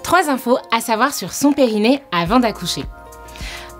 3 infos à savoir sur son périnée avant d'accoucher.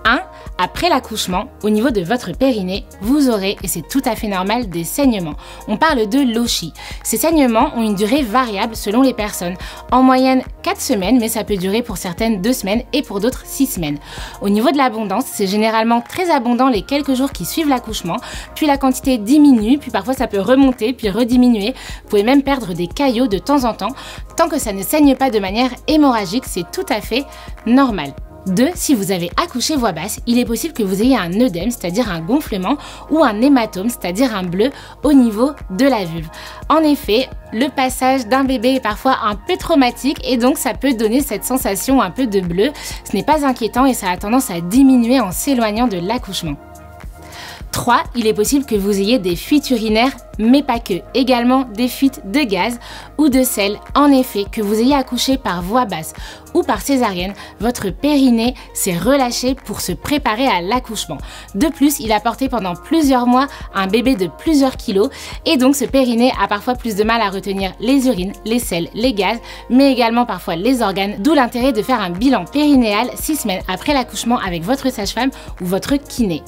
1. Après l'accouchement, au niveau de votre périnée, vous aurez, et c'est tout à fait normal, des saignements. On parle de lochis. Ces saignements ont une durée variable selon les personnes. En moyenne 4 semaines, mais ça peut durer pour certaines 2 semaines et pour d'autres 6 semaines. Au niveau de l'abondance, c'est généralement très abondant les quelques jours qui suivent l'accouchement, puis la quantité diminue, puis parfois ça peut remonter, puis rediminuer. Vous pouvez même perdre des caillots de temps en temps. Tant que ça ne saigne pas de manière hémorragique, c'est tout à fait normal. 2. Si vous avez accouché voix basse, il est possible que vous ayez un œdème, c'est-à-dire un gonflement, ou un hématome, c'est-à-dire un bleu au niveau de la vulve. En effet, le passage d'un bébé est parfois un peu traumatique et donc ça peut donner cette sensation un peu de bleu. Ce n'est pas inquiétant et ça a tendance à diminuer en s'éloignant de l'accouchement. 3. Il est possible que vous ayez des fuites urinaires, mais pas que. Également des fuites de gaz ou de sel. En effet, que vous ayez accouché par voie basse ou par césarienne, votre périnée s'est relâché pour se préparer à l'accouchement. De plus, il a porté pendant plusieurs mois un bébé de plusieurs kilos et donc ce périnée a parfois plus de mal à retenir les urines, les sels, les gaz, mais également parfois les organes, d'où l'intérêt de faire un bilan périnéal 6 semaines après l'accouchement avec votre sage-femme ou votre kiné.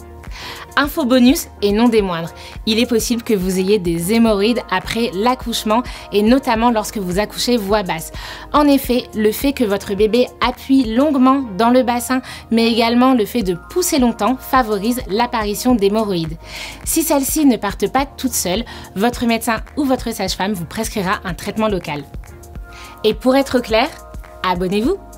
Info bonus et non des moindres, il est possible que vous ayez des hémorroïdes après l'accouchement et notamment lorsque vous accouchez voix basse. En effet, le fait que votre bébé appuie longuement dans le bassin, mais également le fait de pousser longtemps favorise l'apparition d'hémorroïdes. Si celles-ci ne partent pas toutes seules, votre médecin ou votre sage-femme vous prescrira un traitement local. Et pour être clair, abonnez-vous!